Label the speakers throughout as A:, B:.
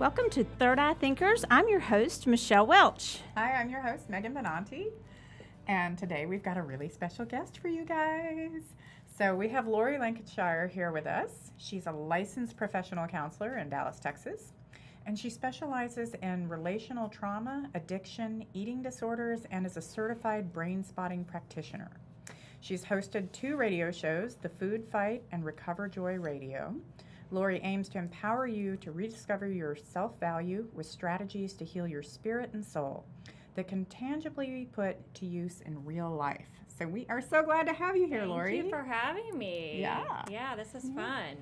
A: Welcome to Third Eye Thinkers. I'm your host, Michelle Welch.
B: Hi, I'm your host, Megan Benanti. And today we've got a really special guest for you guys. So we have Lori Lancashire here with us. She's a licensed professional counselor in Dallas, Texas. And she specializes in relational trauma, addiction, eating disorders, and is a certified brain spotting practitioner. She's hosted 2 radio shows, The Food Fight and Recover Joy Radio. Lori aims to empower you to rediscover your self-value with strategies to heal your spirit and soul that can tangibly be put to use in real life. So we are so glad to have you here, Lori.
C: Thank you for having me.
B: Yeah,
C: this is fun.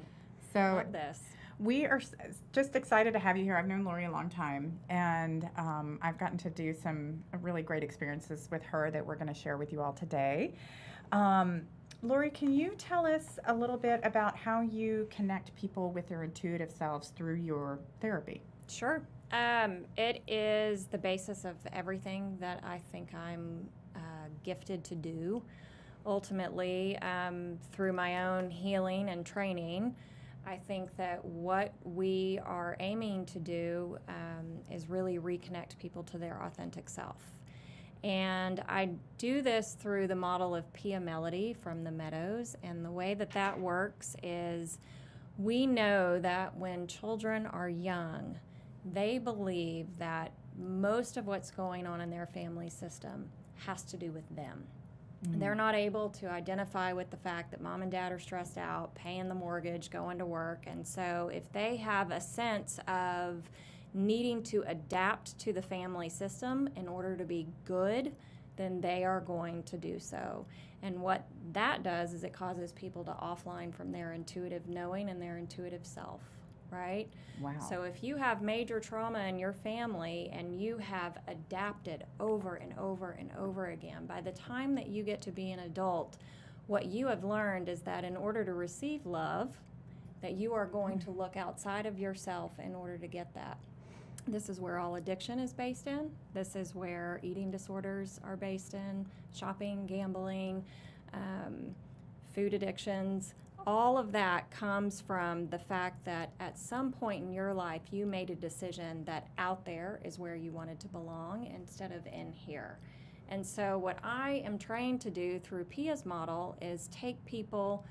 B: So
C: Love this.
B: we are just excited to have you here. I've known Lori a long time, and I've gotten to do some really great experiences with her that we're going to share with you all today. Lori, can you tell us a little bit about how you connect people with their intuitive selves through your therapy?
C: Sure. It is the basis of everything that I think I'm gifted to do. Ultimately, through my own healing and training, I think that what we are aiming to do is really reconnect people to their authentic self. And I do this through the model of Pia Melody from the Meadows. And the way that that works is we know that when children are young, they believe that most of what's going on in their family system has to do with them. Mm-hmm. They're not able to identify with the fact that mom and dad are stressed out, paying the mortgage, going to work. And so if they have a sense of needing to adapt to the family system in order to be good, then they are going to do so. And what that does is it causes people to offline from their intuitive knowing and their intuitive self, right?
B: Wow.
C: So if you have major trauma in your family and you have adapted over and over and over again, by the time that you get to be an adult, what you have learned is that in order to receive love, that you are going to look outside of yourself in order to get that. This is where all addiction is based in. This is where eating disorders are based in, shopping, gambling, food addictions. All of that comes from the fact that at some point in your life, you made a decision that out there is where you wanted to belong instead of in here. And so what I am trained to do through Pia's model is take people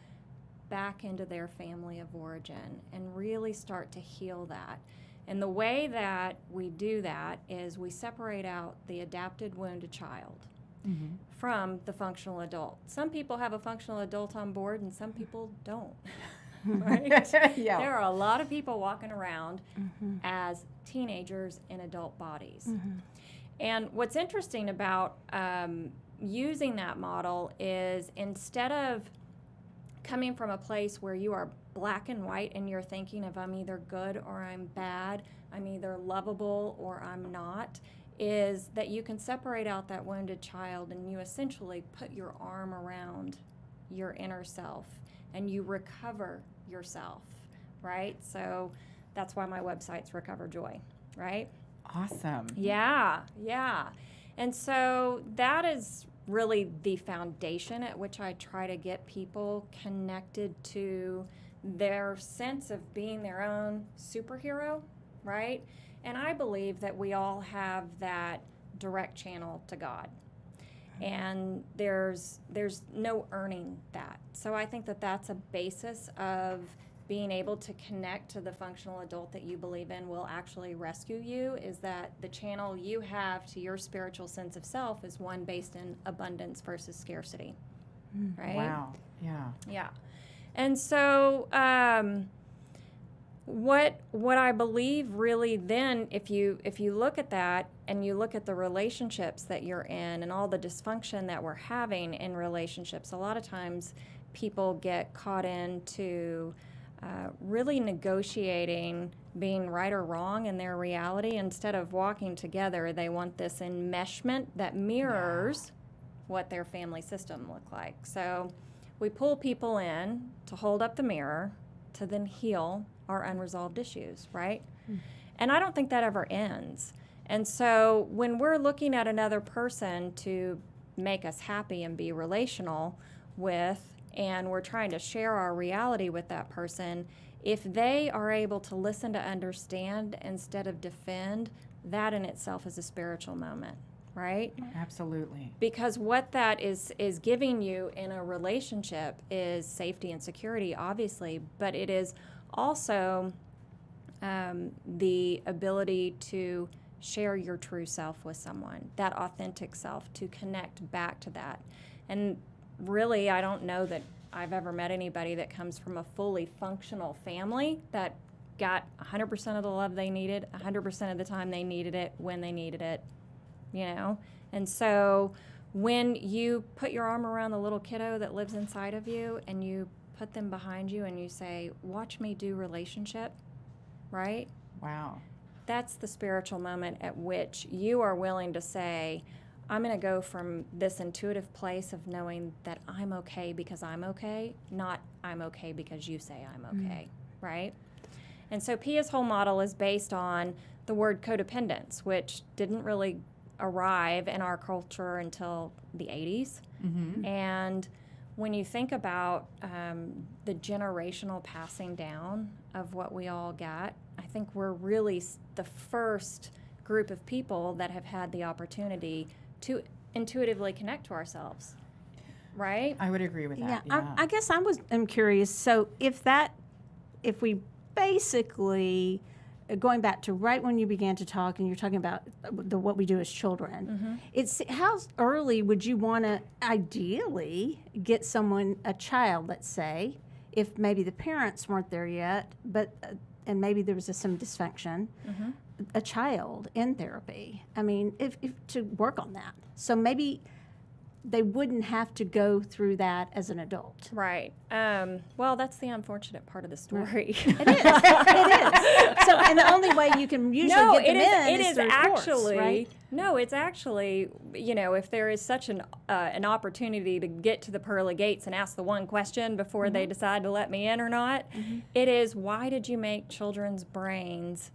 C: back into their family of origin and really start to heal that. And the way that we do that is we separate out the adapted wounded child from the functional adult. Some people have a functional adult on board and some people don't, right?
B: Yeah.
C: There are a lot of people walking around as teenagers in adult bodies. And what's interesting about using that model is instead of coming from a place where you are black and white and you're thinking of I'm either good or I'm bad, I'm either lovable or I'm not, is that you can separate out that wounded child and you essentially put your arm around your inner self and you recover yourself, right? So that's why my website's Recover Joy, right?
B: Awesome.
C: Yeah. And so that is really the foundation at which I try to get people connected to their sense of being their own superhero, right? And I believe that we all have that direct channel to God. And there's no earning that. So I think that that's a basis of being able to connect to the functional adult that you believe in will actually rescue you, is that the channel you have to your spiritual sense of self is one based in abundance versus scarcity, right?
B: Wow. Yeah.
C: And so what I believe really then, if you look at that and you look at the relationships that you're in and all the dysfunction that we're having in relationships, a lot of times people get caught into really negotiating being right or wrong in their reality. Instead of walking together, they want this enmeshment that mirrors what their family system looked like. So we pull people in to hold up the mirror to then heal our unresolved issues, right? And I don't think that ever ends. And so when we're looking at another person to make us happy and be relational with and we're trying to share our reality with that person, if they are able to listen to understand instead of defend, that in itself is a spiritual moment, right?
B: Absolutely.
C: Because what that is giving you in a relationship is safety and security, obviously, but it is also the ability to share your true self with someone, that authentic self, to connect back to that. And really, I don't know that I've ever met anybody that comes from a fully functional family that got 100% of the love they needed, 100% of the time they needed it, when they needed it, you know? And so when you put your arm around the little kiddo that lives inside of you and you put them behind you and you say, watch me do relationship, right?
B: Wow.
C: That's the spiritual moment at which you are willing to say, I'm going to go from this intuitive place of knowing that I'm okay because I'm okay, not I'm okay because you say I'm okay, right? And so Pia's whole model is based on the word codependence, which didn't really arrive in our culture until the 80s. And when you think about the generational passing down of what we all got, I think we're really the first group of people that have had the opportunity to intuitively connect to ourselves, right?
B: I would agree with that.
A: I guess I'm curious. So if we basically, going back to right when you began to talk and you're talking about what we do as children, it's how early would you want to ideally get someone, a child, let's say, if maybe the parents weren't there yet, but and maybe there was some dysfunction, a child in therapy. I mean, if to work on that. So maybe they wouldn't have to go through that as an adult.
C: Right. Well, that's the unfortunate part of the story.
A: It is. It is. So, and the only way you can usually get them is through
C: actually,
A: courts, right?
C: No, it's actually, you know, if there is such an opportunity to get to the pearly gates and ask the one question before they decide to let me in or not, it is, why did you make children's brains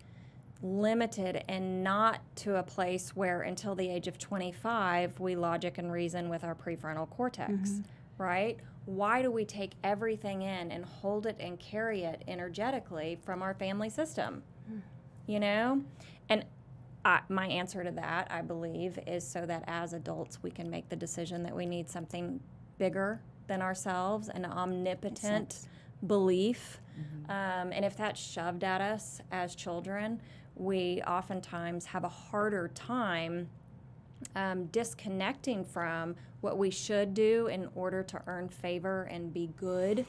C: limited and not to a place where until the age of 25 we logic and reason with our prefrontal cortex, right? Why do we take everything in and hold it and carry it energetically from our family system, you know? And my answer to that, I believe, is so that as adults we can make the decision that we need something bigger than ourselves, an omnipotent belief. And if that's shoved at us as children, we oftentimes have a harder time disconnecting from what we should do in order to earn favor and be good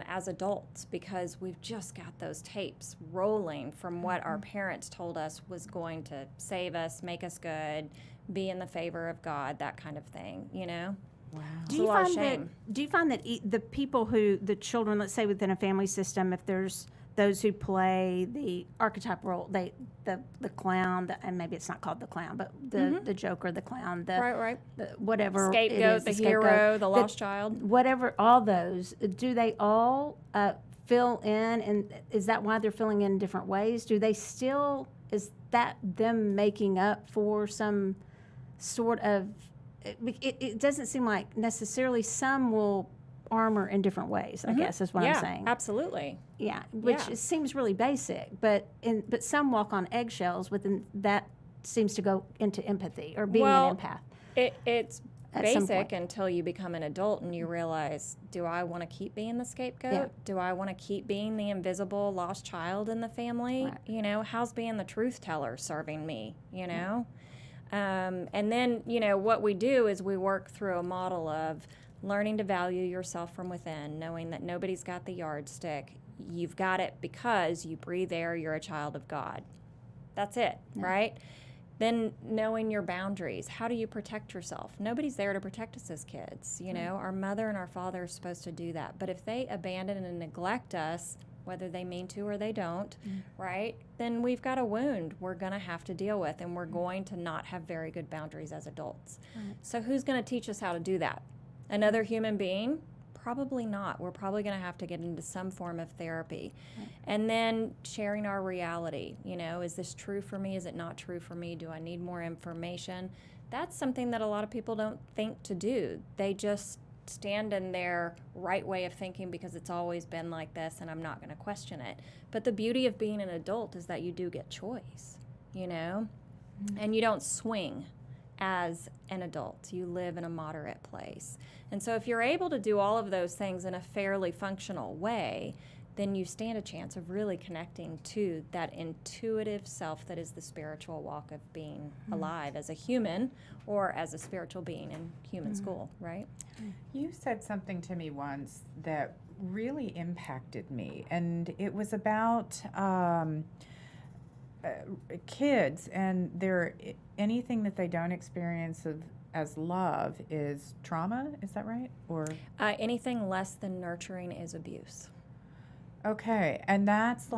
C: as adults, because we've just got those tapes rolling from what our parents told us was going to save us, make us good, be in the favor of God, that kind of thing, you know?
B: Wow.
A: Do you find that the people the children, let's say within a family system, if there's those who play the archetype role, the clown, and maybe it's not called the clown, but the joker, the clown, the whatever
C: scapegoat,
A: it is,
C: the hero, the lost child,
A: whatever, all those, do they all fill in, and is that why they're filling in different ways? Do they still, is that them making up for some sort of, it doesn't seem like necessarily some will armor in different ways, I guess is what I'm saying.
C: Absolutely.
A: Yeah, which seems really basic, but some walk on eggshells within that seems to go into empathy or being an empath.
C: It's basic until you become an adult and you realize, do I want to keep being the scapegoat?
A: Yeah.
C: Do I want to keep being the invisible lost child in the family?
A: Right.
C: You know, how's being the truth teller serving me, you know? And then, you know, what we do is we work through a model of learning to value yourself from within, knowing that nobody's got the yardstick. You've got it because you breathe air, you're a child of God. That's it, right? Then knowing your boundaries. How do you protect yourself? Nobody's there to protect us as kids. You know, our mother and our father are supposed to do that. But if they abandon and neglect us, whether they mean to or they don't, right, then we've got a wound we're going to have to deal with, and we're going to not have very good boundaries as adults. So who's going to teach us how to do that? Another human being? Probably not. We're probably going to have to get into some form of therapy. And then sharing our reality. You know, is this true for me? Is it not true for me? Do I need more information? That's something that a lot of people don't think to do. They just stand in their right way of thinking because it's always been like this and I'm not going to question it. But the beauty of being an adult is that you do get choice, you know, and you don't swing as an adult. You live in a moderate place. And so if you're able to do all of those things in a fairly functional way, then you stand a chance of really connecting to that intuitive self that is the spiritual walk of being alive as a human or as a spiritual being in human school, right?
B: You said something to me once that really impacted me, and it was about kids and anything that they don't experience as love is trauma. Is that right? Or
C: Anything less than nurturing is abuse.
B: okay, and that's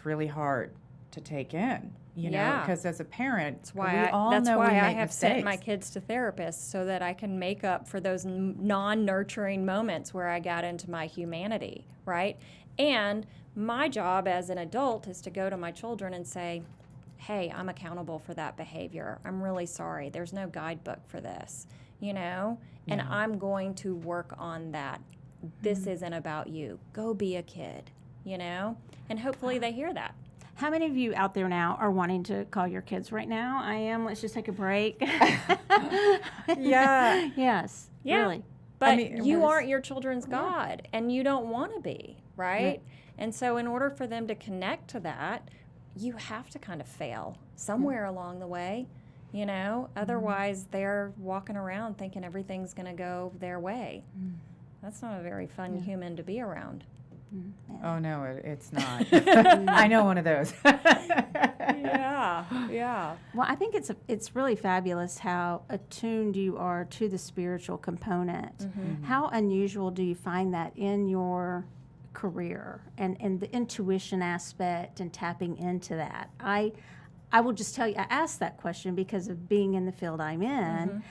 B: really hard to take in, you know, because as a parent,
C: That's why
B: we
C: I
B: make
C: have
B: mistakes.
C: sent my kids to therapists so that I can make up for those non-nurturing moments where I got into my humanity, right? And my job as an adult is to go to my children and say, hey, I'm accountable for that behavior. I'm really sorry. There's no guidebook for this, you know, and I'm going to work on that. This isn't about you. Go be a kid, you know, and hopefully they hear that.
A: How many of you out there now are wanting to call your kids right now? I am. Let's just take a break.
B: Yeah.
A: Yes.
C: Yeah.
A: Really.
C: But
B: I mean,
C: you aren't your children's God, and you don't want to be, right? And so in order for them to connect to that, you have to kind of fail somewhere along the way, you know? Otherwise, they're walking around thinking everything's going to go their way. That's not a very fun human to be around.
B: Oh, no, it's not. I know one of those.
C: Yeah.
A: Well, I think it's really fabulous how attuned you are to the spiritual component. How unusual do you find that in your career and the intuition aspect and tapping into that? I will just tell you, I asked that question because of being in the field I'm in.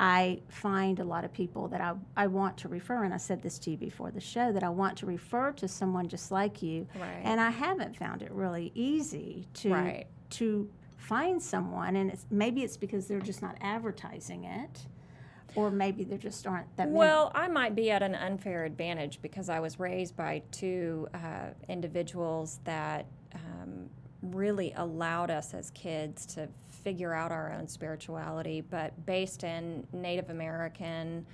A: I find a lot of people that I want to refer, and I said this to you before the show, that I want to refer to someone just like you.
C: Right.
A: And I haven't found it really easy to find someone, and maybe it's because they're just not advertising it, or maybe there just aren't that many.
C: Well, I might be at an unfair advantage because I was raised by two individuals that really allowed us as kids to figure out our own spirituality, but based in Native American,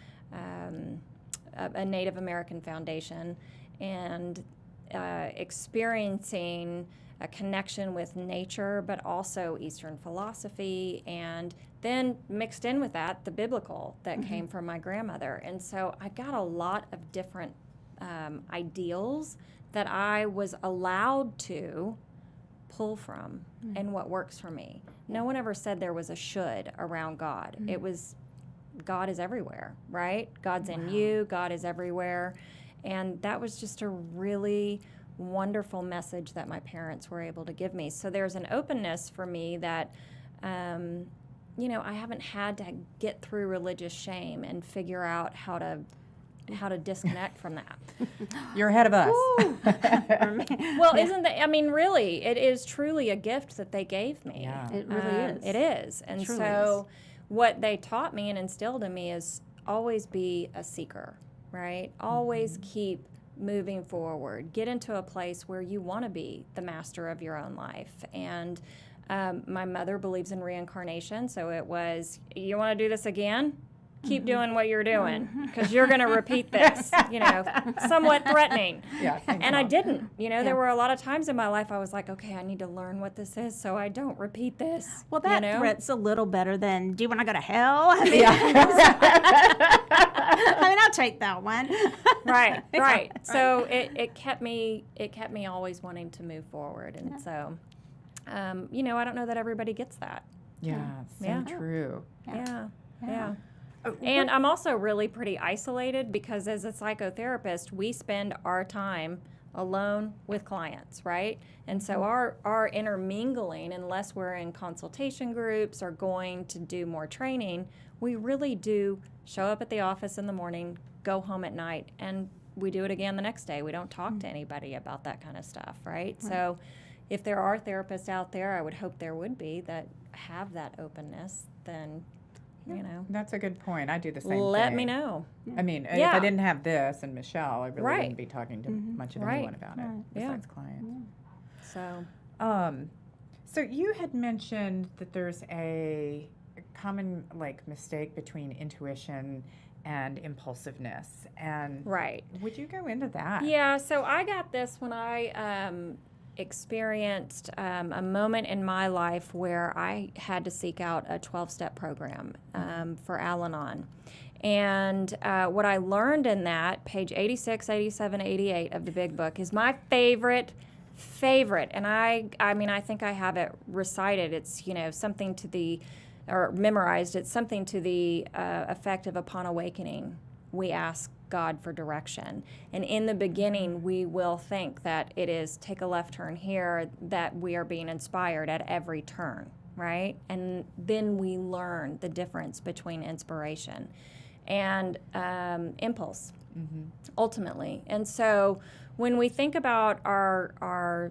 C: a Native American foundation, and experiencing a connection with nature, but also Eastern philosophy, and then mixed in with that, the biblical that came from my grandmother. And so I got a lot of different ideals that I was allowed to pull from and what works for me. No one ever said there was a should around God. It was, God is everywhere, right? God's in you, God is everywhere. And that was just a really wonderful message that my parents were able to give me. So there's an openness for me that, you know, I haven't had to get through religious shame and figure out how to disconnect from that.
B: You're ahead of us.
C: Well, isn't that, I mean, really, it is truly a gift that they gave me.
B: Yeah.
A: It really is.
C: It is. And
A: Truly
C: so what they taught me and instilled in me is always be a seeker, right? Always keep moving forward. Get into a place where you want to be the master of your own life. And my mother believes in reincarnation, so it was, you want to do this again? Keep doing what you're doing, because you're going to repeat this, you know, somewhat threatening.
B: Yeah,
C: And I didn't. You know, there were a lot of times in my life I was like, okay, I need to learn what this is so I don't repeat this.
A: Well, that
C: you know?
A: threat's a little better than, do you want to go to hell? I mean, I'll take that one.
C: Right. So it kept me always wanting to move forward. And so, you know, I don't know that everybody gets that.
B: Yeah, so
C: Yeah.
B: true.
C: Yeah. And I'm also really pretty isolated because as a psychotherapist, we spend our time alone with clients, right? And so our intermingling, unless we're in consultation groups or going to do more training, we really do show up at the office in the morning, go home at night, and we do it again the next day. We don't talk to anybody about that kind of stuff, right? So if there are therapists out there, I would hope there would be, that have that openness, then you know.
B: That's a good point. I do the same
C: Let
B: thing.
C: me know.
B: I mean, if
C: Yeah.
B: I didn't have this and Michelle, I really
C: Right.
B: wouldn't be talking to much of
C: Right.
B: anyone about it
C: Yeah.
B: besides clients.
C: So,
B: So you had mentioned that there's a common mistake between intuition and impulsiveness, and
C: right.
B: would you go into that?
C: Yeah, so I got this when I experienced a moment in my life where I had to seek out a 12-step program for Al-Anon. And what I learned in that, page 86, 87, 88 of the big book, is my favorite. And I mean, I think I have it recited. It's, something to the, or memorized. It's something to the effect of, upon awakening, we ask God for direction. And in the beginning, we will think that it is take a left turn here, that we are being inspired at every turn, right? And then we learn the difference between inspiration and impulse, ultimately. And so when we think about our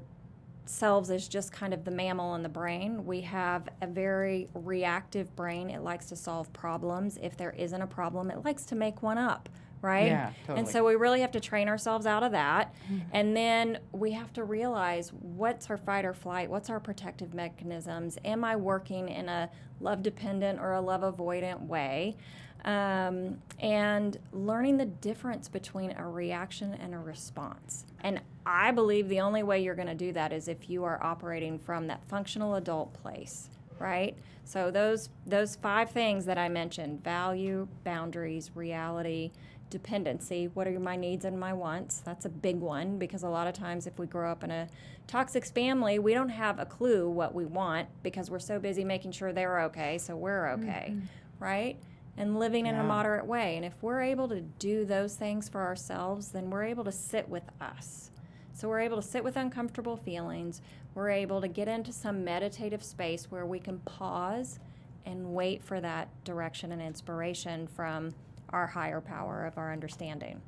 C: selves as just kind of the mammal in the brain, we have a very reactive brain. It likes to solve problems. If there isn't a problem, it likes to make one up, right?
B: Yeah, totally.
C: And so we really have to train ourselves out of that. And then we have to realize what's our fight or flight, what's our protective mechanisms, am I working in a love-dependent or a love-avoidant way? And learning the difference between a reaction and a response. And I believe the only way you're going to do that is if you are operating from that functional adult place, right? So those 5 things that I mentioned: value, boundaries, reality, dependency. What are my needs and my wants? That's a big one, because a lot of times if we grow up in a toxic family, we don't have a clue what we want because we're so busy making sure they're okay, so we're okay, right? And living in a moderate way. And if we're able to do those things for ourselves, then we're able to sit with us. So we're able to sit with uncomfortable feelings. We're able to get into some meditative space where we can pause and wait for that direction and inspiration from our higher power of our understanding.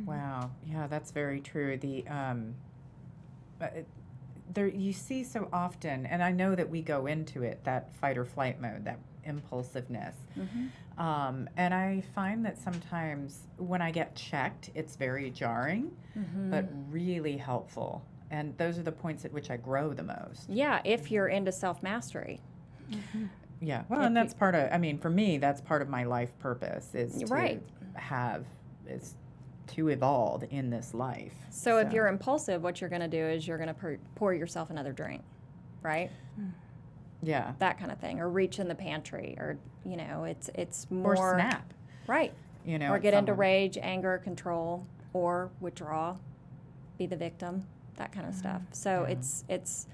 B: Wow. Yeah, that's very true. There you see so often, and I know that we go into it, that fight or flight mode, that impulsiveness. And I find that sometimes when I get checked, it's very jarring, but really helpful. And those are the points at which I grow the most.
C: Yeah, if you're into self-mastery.
B: Yeah. Well, and that's part of, I mean, for me, that's part of my life purpose is to evolve in this life.
C: So if you're impulsive, what you're going to do is you're going to pour yourself another drink, right?
B: Yeah.
C: That kind of thing, or reach in the pantry, or it's more
B: Or snap.
C: right?
B: Or
C: get into rage, anger, control, or withdraw, be the victim, that kind of stuff. So it's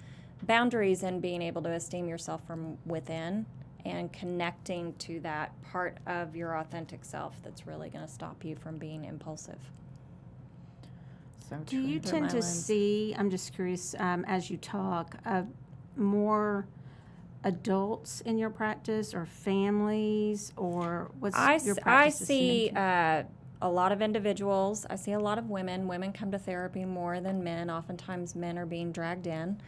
C: boundaries and being able to esteem yourself from within and connecting to that part of your authentic self that's really going to stop you from being impulsive.
B: So
A: Do
B: true.
A: you tend to see, I'm just curious, as you talk, more adults in your practice or families, or what's your practice?
C: I see a lot of individuals. I see a lot of women. Women come to therapy more than men. Oftentimes men are being dragged in.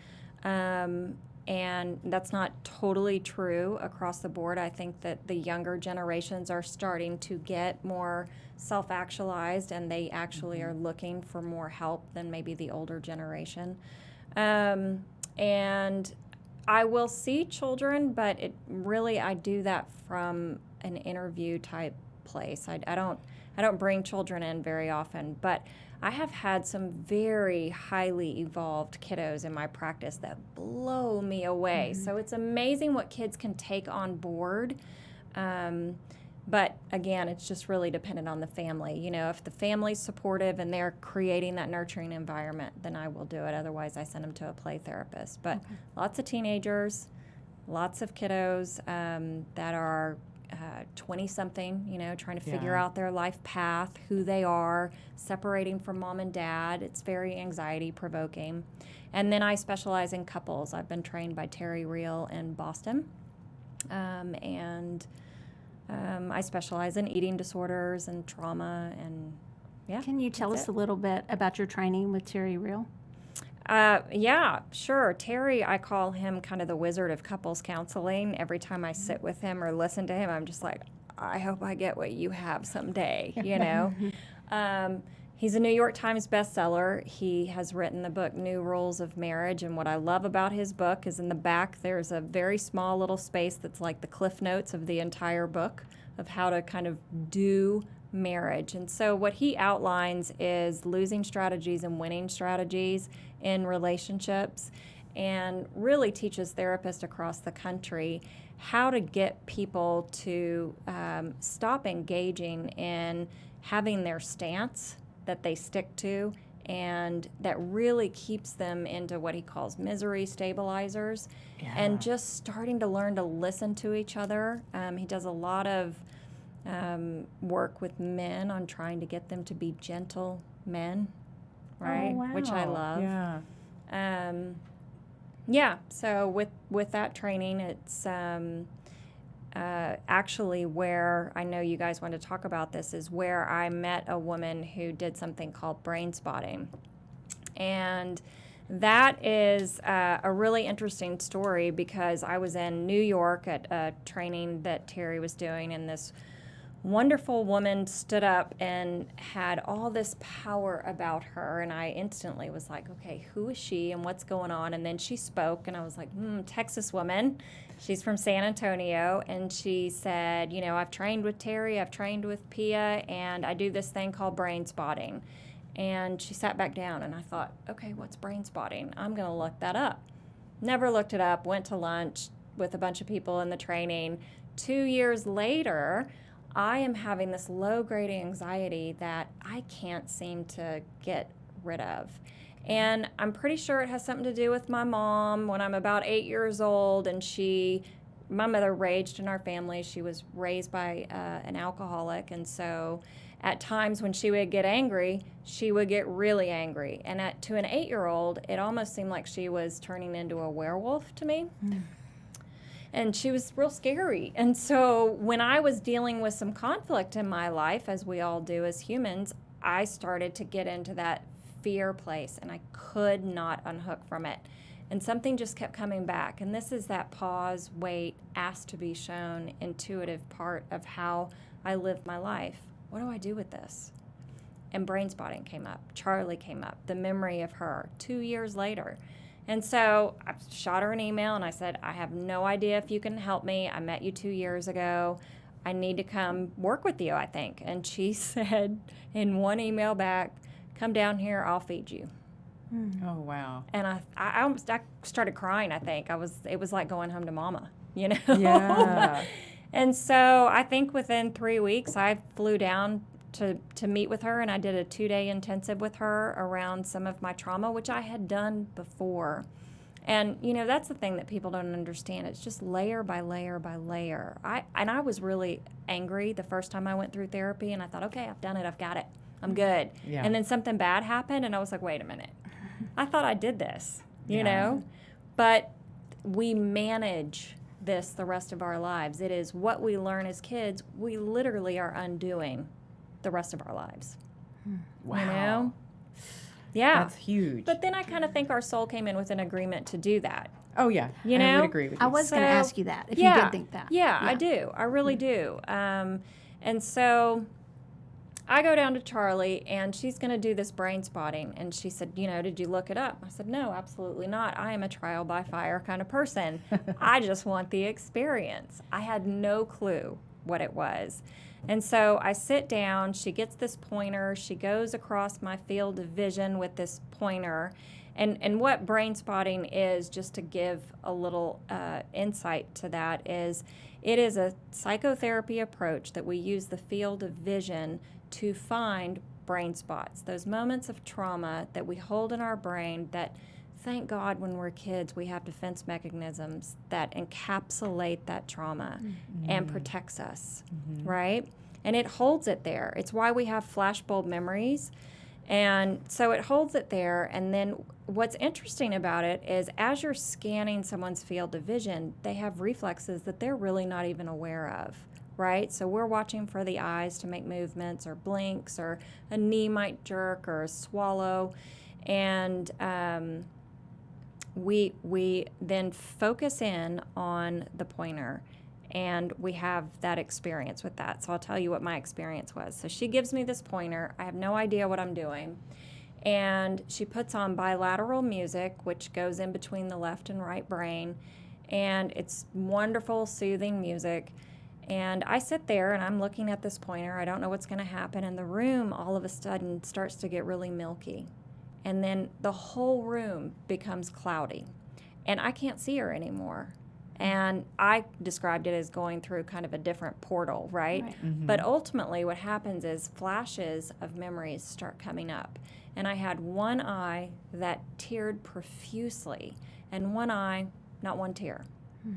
C: And that's not totally true across the board. I think that the younger generations are starting to get more self-actualized, and they actually are looking for more help than maybe the older generation. And I will see children, but I do that from an interview type place. I don't bring children in very often, but I have had some very highly evolved kiddos in my practice that blow me away. So it's amazing what kids can take on board. But again, it's just really dependent on the family. If the family's supportive and they're creating that nurturing environment, then I will do it. Otherwise, I send them to a play therapist. But lots of teenagers, lots of kiddos that are 20-something, trying to figure out their life path, who they are, separating from mom and dad. It's very anxiety-provoking. And then I specialize in couples. I've been trained by Terry Real in Boston. And I specialize in eating disorders and trauma, and
A: Can you tell us a little bit about your training with Terry Real?
C: Yeah, sure. Terry, I call him kind of the wizard of couples counseling. Every time I sit with him or listen to him, I'm just like, I hope I get what you have someday, you know? He's a New York Times bestseller. He has written the book New Rules of Marriage, and what I love about his book is in the back there's a very small little space that's like the cliff notes of the entire book of how to kind of do marriage. And so what he outlines is losing strategies and winning strategies in relationships, and really teaches therapists across the country how to get people to stop engaging in having their stance that they stick to, and that really keeps them into what he calls misery stabilizers, and just starting to learn to listen to each other. He does a lot of work with men on trying to get them to be gentle men, right?
B: Oh, wow.
C: Which I love.
B: Yeah.
C: So with that training, it's actually where I know you guys want to talk about this is where I met a woman who did something called brain spotting. And that is a really interesting story because I was in New York at a training that Terry was doing, and this wonderful woman stood up and had all this power about her, and I instantly was like, okay, who is she and what's going on? And then she spoke, and I was like, Texas woman. She's from San Antonio, and she said, you know, I've trained with Terry, I've trained with Pia, and I do this thing called brain spotting. And she sat back down, and I thought, okay, what's brain spotting? I'm going to look that up. Never looked it up, went to lunch with a bunch of people in the training. 2 years later, I am having this low-grade anxiety that I can't seem to get rid of. And I'm pretty sure it has something to do with my mom when I'm about 8 years old, and my mother raged in our family. She was raised by an alcoholic, and so at times when she would get angry, she would get really angry. And to an 8-year-old, it almost seemed like she was turning into a werewolf to me. And she was real scary. And so when I was dealing with some conflict in my life, as we all do as humans, I started to get into that fear place, and I could not unhook from it. And something just kept coming back. And this is that pause, wait, ask to be shown, intuitive part of how I live my life. What do I do with this? And brain spotting came up. Charlie came up. The memory of her 2 years later. And so I shot her an email and I said, I have no idea if you can help me. I met you 2 years ago. I need to come work with you, I think. And she said in one email back, come down here, I'll feed you.
B: Oh, wow.
C: And I started crying, I think. It was like going home to mama, you know?
B: Yeah.
C: And so I think within 3 weeks, I flew down to meet with her, and I did a 2-day intensive with her around some of my trauma, which I had done before. And, you know, that's the thing that people don't understand. It's just layer by layer by layer. I was really angry the first time I went through therapy, and I thought, okay, I've done it. I've got it. I'm good.
B: Yeah.
C: And then something bad happened, and I was like, wait a minute. I thought I did this, you know? But we manage this the rest of our lives. It is what we learn as kids. We literally are undoing the rest of our lives.
B: Wow.
C: You know? Yeah.
B: That's huge.
C: But then I kind of think our soul came in with an agreement to do that.
B: Oh, yeah.
C: You
B: I
C: know?
B: would agree with you.
A: I was going to
C: So,
A: ask you that, if you did think that.
C: Yeah, I do. I really do. And so I go down to Charlie, and she's going to do this brain spotting. And she said, you know, did you look it up? I said, no, absolutely not. I am a trial by fire kind of person. I just want the experience. I had no clue what it was. And so I sit down, she gets this pointer, she goes across my field of vision with this pointer. And what brain spotting is, just to give a little insight to that, is it is a psychotherapy approach that we use the field of vision to find brain spots, those moments of trauma that we hold in our brain that, thank God, when we're kids, we have defense mechanisms that encapsulate that trauma and protects us, right? And it holds it there. It's why we have flashbulb memories. And so it holds it there. And then what's interesting about it is as you're scanning someone's field of vision, they have reflexes that they're really not even aware of, right? So we're watching for the eyes to make movements or blinks, or a knee might jerk or swallow. And we then focus in on the pointer, and we have that experience with that. So I'll tell you what my experience was. So she gives me this pointer. I have no idea what I'm doing. And she puts on bilateral music, which goes in between the left and right brain. And it's wonderful, soothing music. And I sit there and I'm looking at this pointer. I don't know what's going to happen. And the room all of a sudden starts to get really milky. And then the whole room becomes cloudy. And I can't see her anymore. And I described it as going through kind of a different portal, right?
B: Mm-hmm.
C: But ultimately what happens is flashes of memories start coming up. And I had one eye that teared profusely and one eye, not one tear.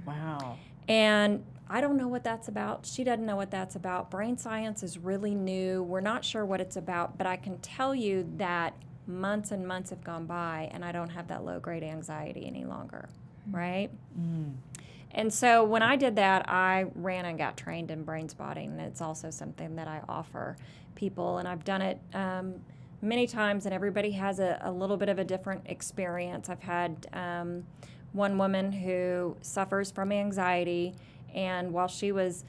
B: Wow.
C: And I don't know what that's about. She doesn't know what that's about. Brain science is really new. We're not sure what it's about, but I can tell you that months and months have gone by and I don't have that low-grade anxiety any longer, right?
B: Mm.
C: And so when I did that, I ran and got trained in brain spotting, and it's also something that I offer people, and I've done it many times, and everybody has a little bit of a different experience. I've had one woman who suffers from anxiety, and while she was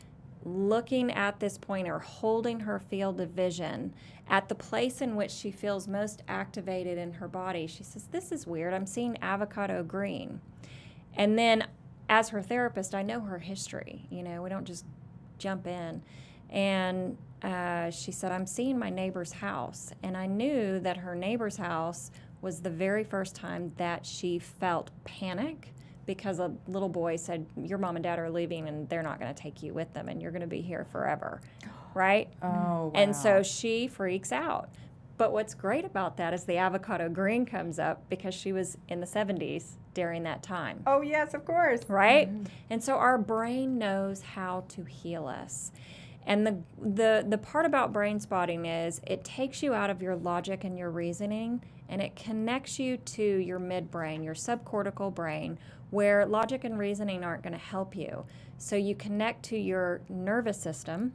C: looking at this pointer, holding her field of vision at the place in which she feels most activated in her body, she says, "This is weird. I'm seeing avocado green." And then as her therapist, I know her history. You know, we don't just jump in. And she said, "I'm seeing my neighbor's house." And I knew that her neighbor's house was the very first time that she felt panic because a little boy said, "Your mom and dad are leaving and they're not going to take you with them and you're going to be here forever." Right?
B: Oh, wow.
C: And so she freaks out. But what's great about that is the avocado green comes up because she was in the 70s during that time.
B: Oh, yes, of course.
C: Right? And so our brain knows how to heal us. And the part about brain spotting is it takes you out of your logic and your reasoning, and it connects you to your midbrain, your subcortical brain, where logic and reasoning aren't going to help you. So you connect to your nervous system,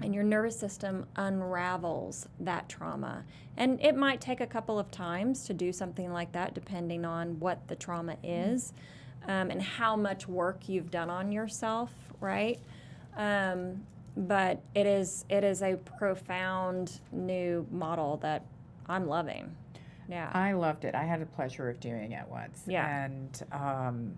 C: and your nervous system unravels that trauma. And it might take a couple of times to do something like that, depending on what the trauma is, and how much work you've done on yourself, right? But it is a profound new model that I'm loving. Yeah.
B: I loved it. I had the pleasure of doing it once.
C: Yeah.
B: And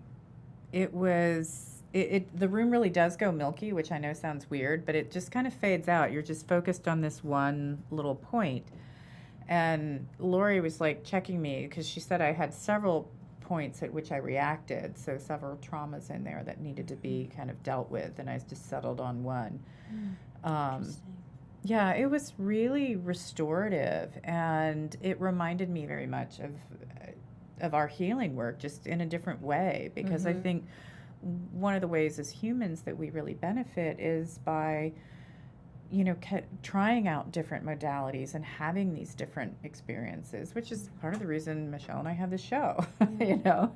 B: it was... the room really does go milky, which I know sounds weird, but it just kind of fades out. You're just focused on this one little point. And Lori was like checking me because she said I had several points at which I reacted, so several traumas in there that needed to be kind of dealt with, and I just settled on one. Yeah, it was really restorative, and it reminded me very much of our healing work, just in a different way, because I think one of the ways as humans that we really benefit is by, you know, trying out different modalities and having these different experiences, which is part of the reason Michelle and I have this show, you know.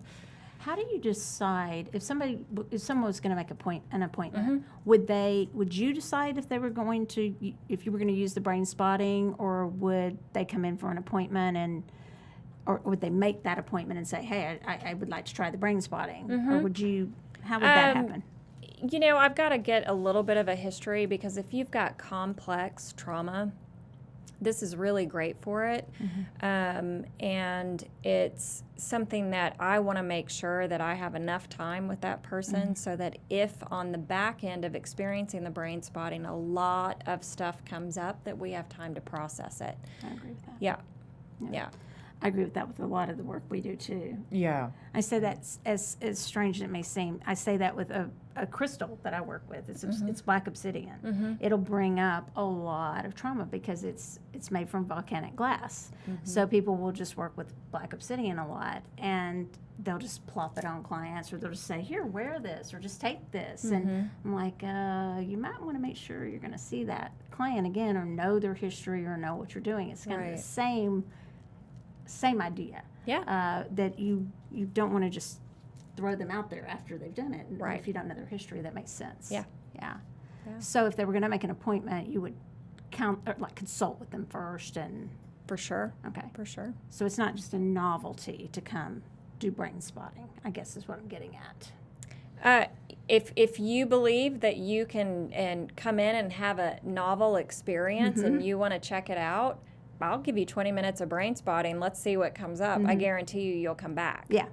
A: How do you decide if someone was going to make an appointment? Would you decide if you were going to use the brain spotting, or would they come in for an appointment or would they make that appointment and say, "Hey, I would like to try the brain spotting," or would you? How would that happen?
C: You know, I've got to get a little bit of a history, because if you've got complex trauma, this is really great for it. And it's something that I want to make sure that I have enough time with that person so that if on the back end of experiencing the brain spotting, a lot of stuff comes up, that we have time to process it.
A: I agree with that.
C: Yeah.
A: I agree with that with a lot of the work we do too.
B: Yeah.
A: I say that as strange as it may seem. I say that with a crystal that I work with. It's black obsidian. It'll bring up a lot of trauma because it's made from volcanic glass. So people will just work with black obsidian a lot, and they'll just plop it on clients, or they'll just say, "Here, wear this," or "Just take this." And I'm like, you might want to make sure you're going to see that client again, or know their history, or know what you're doing. It's kind of the same idea.
C: Yeah.
A: That you don't want to just throw them out there after they've done it.
C: Right.
A: If you don't know their history, that makes sense.
C: Yeah.
A: So if they were going to make an appointment, you would consult with them first and
C: For sure.
A: Okay.
C: For sure.
A: So it's not just a novelty to come do brain spotting, I guess is what I'm getting at.
C: If you believe that you can and come in and have a novel experience and you want to check it out, I'll give you 20 minutes of brain spotting. Let's see what comes up. I guarantee you'll come back.
A: Yeah.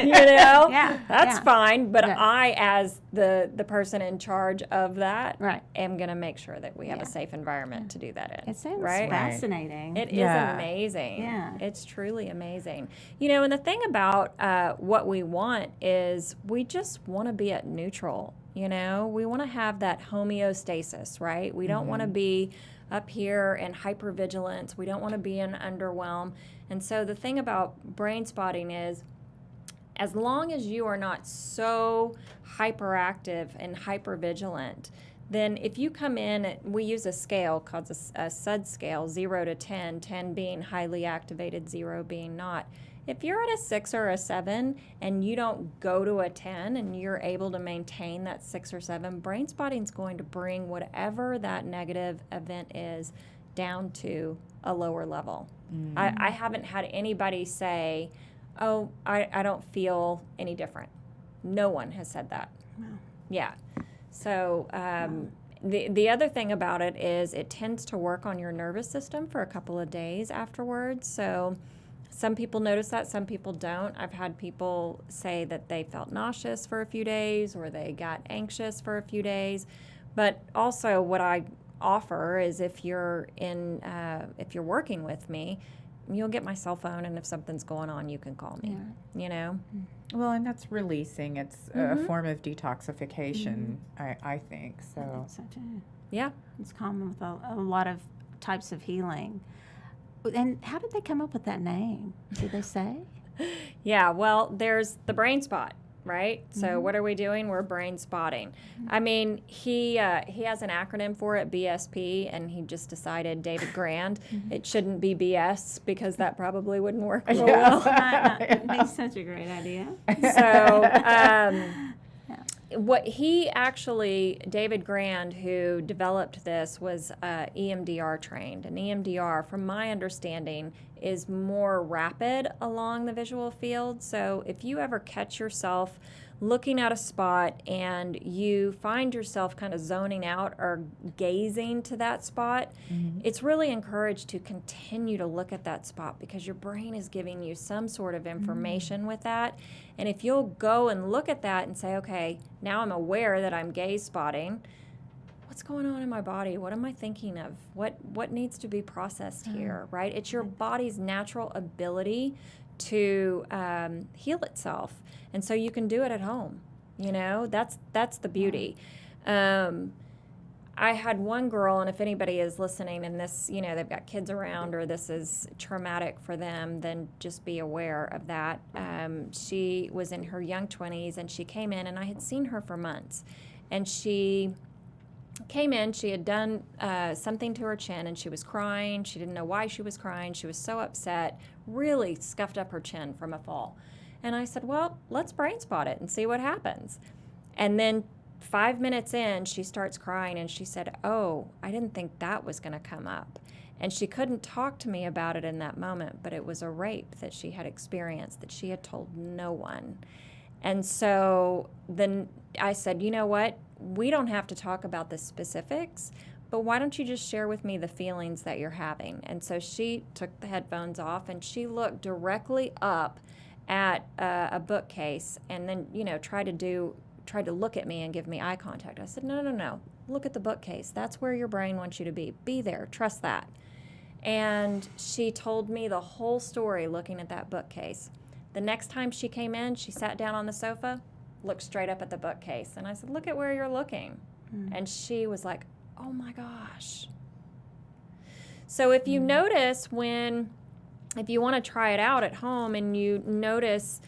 C: You know?
A: Yeah.
C: That's fine. But
A: Yeah.
C: I, as the person in charge of that,
A: Right.
C: am going to make sure that we have a safe environment to do that in.
A: It sounds
C: right?
A: fascinating.
C: It is
B: Yeah.
C: amazing.
A: Yeah.
C: It's truly amazing. You know, and the thing about what we want is we just want to be at neutral. You know, we want to have that homeostasis, right? We don't want to be up here in hypervigilance. We don't want to be in underwhelm. And so the thing about brain spotting is, as long as you are not so hyperactive and hypervigilant, then if you come in, we use a scale called a SUD scale, 0 to 10, 10 being highly activated, 0 being not. If you're at a 6 or a 7 and you don't go to a 10 and you're able to maintain that 6 or 7, brain spotting is going to bring whatever that negative event is down to a lower level. I haven't had anybody say, oh, I don't feel any different. No one has said that.
A: Wow.
C: Yeah. So the other thing about it is it tends to work on your nervous system for a couple of days afterwards. So some people notice that, some people don't. I've had people say that they felt nauseous for a few days or they got anxious for a few days. But also what I offer is if you're working with me, you'll get my cell phone, and if something's going on, you can call me.
A: Yeah.
C: You know?
B: Well, and that's releasing. It's a form of detoxification, I think.
A: I
B: So
A: think so too.
C: Yeah.
A: It's common with a lot of types of healing. And how did they come up with that name? Did they say?
C: Yeah, well, there's the brain spot, right? So what are we doing? We're brain spotting. I mean, he has an acronym for it, BSP, and he just decided, David Grand, it shouldn't be BS because that probably wouldn't work real well.
A: It's such a great idea.
C: So what he actually, David Grand, who developed this, was EMDR trained. And EMDR, from my understanding, is more rapid along the visual field. So if you ever catch yourself looking at a spot and you find yourself kind of zoning out or gazing to that spot, it's really encouraged to continue to look at that spot because your brain is giving you some sort of information with that. And if you'll go and look at that and say, okay, now I'm aware that I'm gaze spotting, what's going on in my body? What am I thinking of? What needs to be processed here, right? It's your body's natural ability to heal itself. And so you can do it at home. You know, that's the beauty. I had one girl, and if anybody is listening and this, you know, they've got kids around or this is traumatic for them, then just be aware of that. She was in her young 20s, and she came in, and I had seen her for months. And she came in, she had done something to her chin, and she was crying. She didn't know why she was crying. She was so upset, really scuffed up her chin from a fall. And I said, well, let's brain spot it and see what happens. And then 5 minutes in, she starts crying, and she said, oh, I didn't think that was going to come up. And she couldn't talk to me about it in that moment, but it was a rape that she had experienced that she had told no one. And so then I said, you know what? We don't have to talk about the specifics, but why don't you just share with me the feelings that you're having? And so she took the headphones off, and she looked directly up at a bookcase, and then, you know, tried to look at me and give me eye contact. I said, no, look at the bookcase. That's where your brain wants you to be. Be there, trust that. And she told me the whole story looking at that bookcase. The next time she came in, she sat down on the sofa, looked straight up at the bookcase. And I said, look at where you're looking. And she was like, oh my gosh. So if you notice if you want to try it out at home and you notice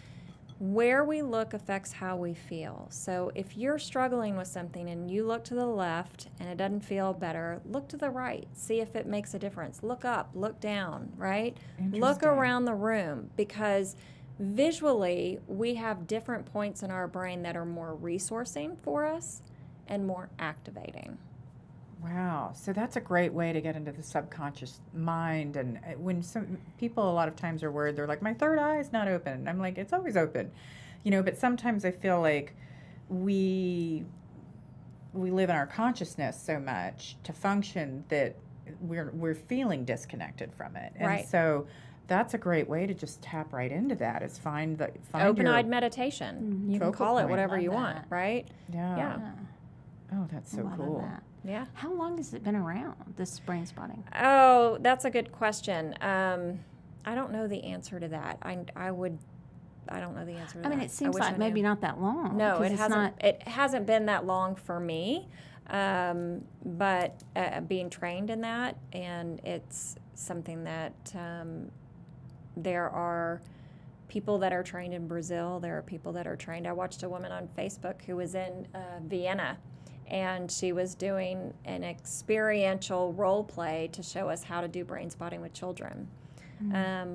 C: where we look affects how we feel. So if you're struggling with something and you look to the left and it doesn't feel better, look to the right. See if it makes a difference. Look up, look down, right? Look around the room, because visually we have different points in our brain that are more resourcing for us and more activating.
B: Wow. So that's a great way to get into the subconscious mind. And when some people a lot of times are worried, they're like, my third eye is not open. I'm like, it's always open, but sometimes I feel like we live in our consciousness so much to function that we're feeling disconnected from it. And
C: Right.
B: so that's a great way to just tap right into that, is find
C: Open-eyed meditation. You can
B: focal
C: call it
B: point.
C: whatever
A: Love
C: you
A: that.
C: want, right?
B: Yeah.
C: Yeah.
B: Oh, that's so
A: Oh, I love
B: cool.
A: that.
C: Yeah.
A: How long has it been around, this brain spotting?
C: Oh, that's a good question. I don't know the answer to that. I don't know the answer to that.
A: I mean, it seems
C: wish I
A: like maybe
C: knew.
A: not that long.
C: No,
A: because
C: it
A: it's
C: hasn't.
A: not-
C: It hasn't been that long for me, but being trained in that, and it's something that there are people that are trained in Brazil. There are people that are trained. I watched a woman on Facebook who was in Vienna, and she was doing an experiential role play to show us how to do brain spotting with children.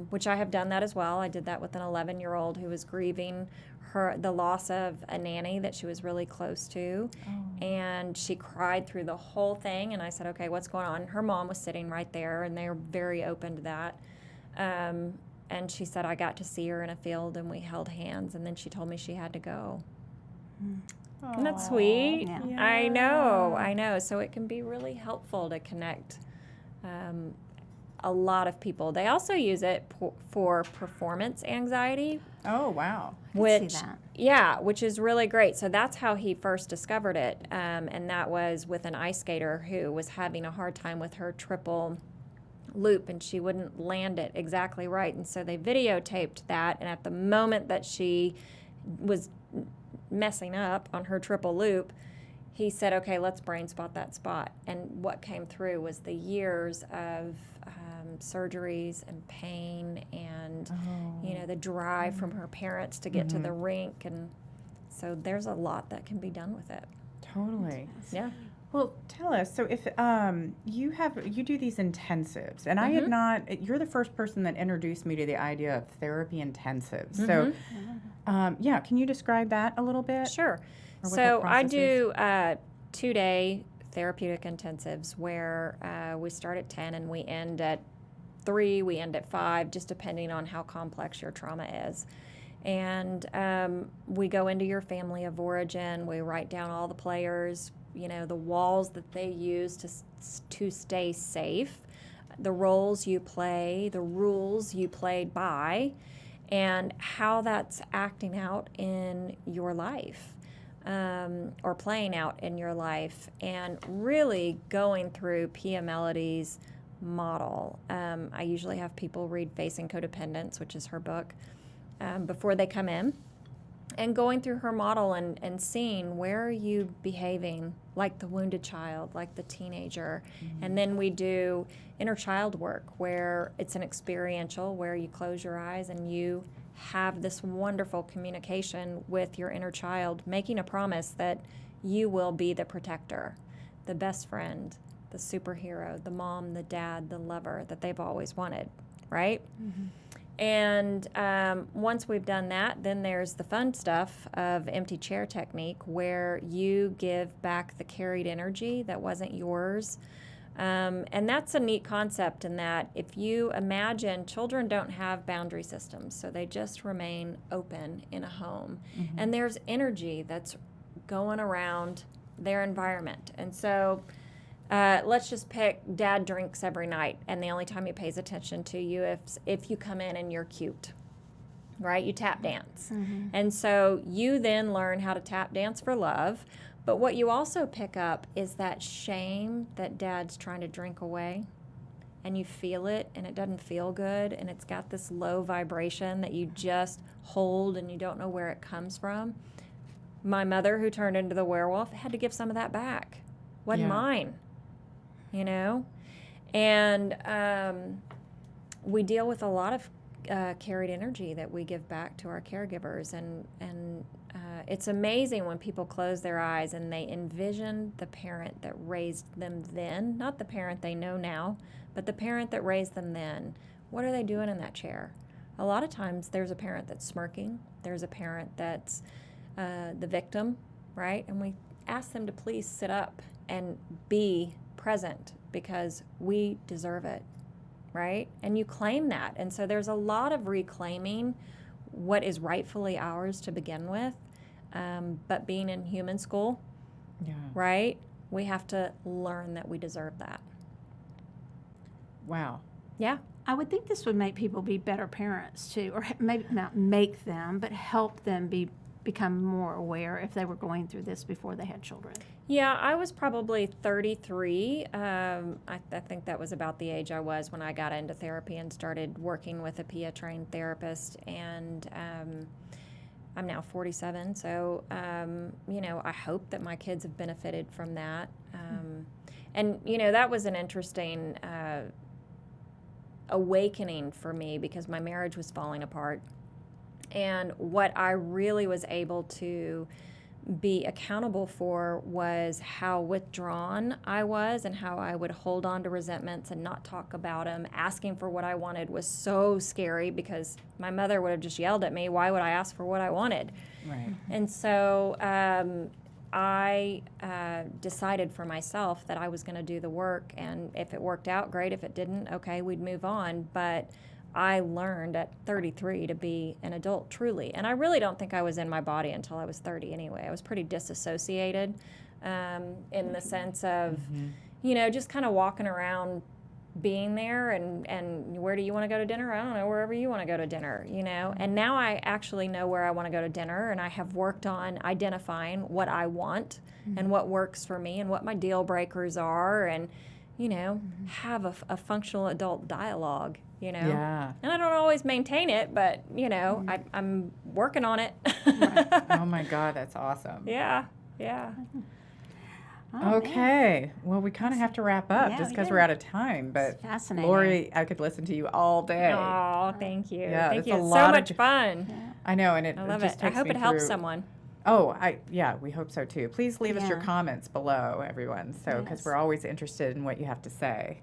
C: Which I have done that as well. I did that with an 11-year-old who was grieving the loss of a nanny that she was really close to.
B: Oh.
C: And she cried through the whole thing. And I said, okay, what's going on? Her mom was sitting right there, and they were very open to that. And she said, I got to see her in a field, and we held hands. And then she told me she had to go. Isn't that sweet?
A: Yeah.
C: I know. So it can be really helpful to connect a lot of people. They also use it for performance anxiety,
B: Oh, wow.
A: I see that.
C: which is really great. So that's how he first discovered it, and that was with an ice skater who was having a hard time with her triple loop, and she wouldn't land it exactly right. And so they videotaped that, and at the moment that she was messing up on her triple loop, he said, okay, let's brain spot that spot. And what came through was the years of surgeries and pain and the drive from her parents to get to the rink. And so there's a lot that can be done with it.
B: Totally.
C: Yeah.
B: Well, tell us. So if you do these intensives, and I had not. You're the first person that introduced me to the idea of therapy intensives. So, can you describe that a little bit?
C: Sure.
B: Or what
C: So
B: that
C: I
B: process
C: do 2-day therapeutic intensives where we start at 10 and we end at 3, we end at 5, just depending on how complex your trauma is. And we go into your family of origin. We write down all the players, the walls that they use to stay safe, the roles you play, the rules you played by, and how that's acting out in your life. Or playing out in your life, and really going through Pia Melody's model. I usually have people read Facing Codependence, which is her book, before they come in, and going through her model and seeing where are you behaving like the wounded child, like the teenager. And then we do inner child work, where it's an experiential, where you close your eyes and you have this wonderful communication with your inner child, making a promise that you will be the protector, the best friend, the superhero, the mom, the dad, the lover that they've always wanted, right? And once we've done that, then there's the fun stuff of empty chair technique, where you give back the carried energy that wasn't yours. And that's a neat concept, in that if you imagine, children don't have boundary systems, so they just remain open in a home. And there's energy that's going around their environment. And so let's just pick, dad drinks every night, and the only time he pays attention to you if you come in and you're cute, right? You tap dance. And so you then learn how to tap dance for love. But what you also pick up is that shame that dad's trying to drink away, and you feel it, and it doesn't feel good, and it's got this low vibration that you just hold and you don't know where it comes from. My mother, who turned into the werewolf, had to give some of that back. Wasn't mine, And we deal with a lot of carried energy that we give back to our caregivers, and it's amazing when people close their eyes and they envision the parent that raised them then, not the parent they know now, but the parent that raised them then. What are they doing in that chair? A lot of times there's a parent that's smirking, there's a parent that's the victim, right? And we ask them to please sit up and be present because we deserve it, right? And you claim that. And so there's a lot of reclaiming what is rightfully ours to begin with. But being in human school, right, we have to learn that we deserve that.
B: Wow.
C: Yeah.
A: I would think this would make people be better parents too, or maybe not make them, but help them become more aware if they were going through this before they had children.
C: Yeah, I was probably 33. I think that was about the age I was when I got into therapy and started working with a PIA-trained therapist. And I'm now 47, so, I hope that my kids have benefited from that. And, that was an interesting awakening for me because my marriage was falling apart. And what I really was able to be accountable for was how withdrawn I was and how I would hold on to resentments and not talk about them. Asking for what I wanted was so scary because my mother would have just yelled at me. Why would I ask for what I wanted?
B: Right.
C: And so I decided for myself that I was going to do the work, and if it worked out, great. If it didn't, okay, we'd move on. But I learned at 33 to be an adult truly. And I really don't think I was in my body until I was 30 anyway. I was pretty disassociated in the sense of, just kind of walking around being there and where do you want to go to dinner? I don't know, wherever you want to go to dinner, And now I actually know where I want to go to dinner, and I have worked on identifying what I want and what works for me and what my deal breakers are and, have a functional adult dialogue.
B: Yeah.
C: And I don't always maintain it, but, I'm working on it.
A: Right.
B: Oh my God, that's awesome.
C: Yeah.
A: Oh,
B: Okay.
A: man.
B: Well, we kind of have to wrap up
A: Yeah,
B: just
A: we
B: because
A: do.
B: we're out of time. But
A: It's fascinating.
B: Lori, I could listen to you all day.
C: Oh, thank you.
B: Yeah,
C: Thank
B: it's
C: you.
B: a
C: It's so
B: lot of
C: much fun.
A: Yeah.
B: I know, and it
C: I love
B: just
C: it. I
B: takes
C: hope
B: me
C: it helps
B: through-
C: someone.
B: Oh, we hope so too. Please leave us your
A: Yeah.
B: comments below, everyone, because
A: Yes.
B: we're always interested in what you have to say.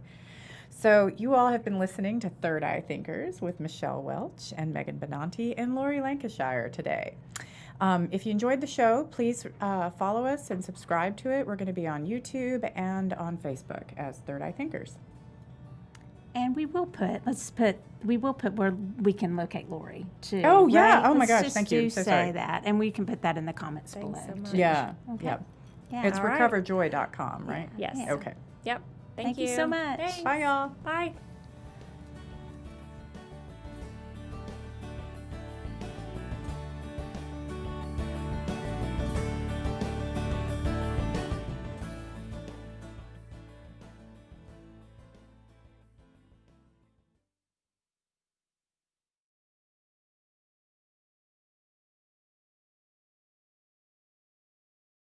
B: So you all have been listening to Third Eye Thinkers with Michelle Welch and Megan Benanti and Lori Lancashire today. If you enjoyed the show, please follow us and subscribe to it. We're going to be on YouTube and on Facebook as Third Eye Thinkers.
A: And we will put where we can locate Lori too.
B: Oh, yeah.
A: right?
B: Oh, my
A: Let's
B: gosh.
A: just
B: Thank you.
A: do
B: So
A: say
B: sorry.
A: that, and we can put that in the comments
C: Thanks
A: below.
C: so much.
A: too.
B: Yeah.
A: Okay.
B: Yep.
A: Yeah.
B: It's
C: All right.
B: recoverjoy.com, right?
C: Yes.
A: Yeah.
B: Okay.
C: Yep.
A: Thank you so much.
C: Thanks.
B: Bye, y'all.
C: Bye.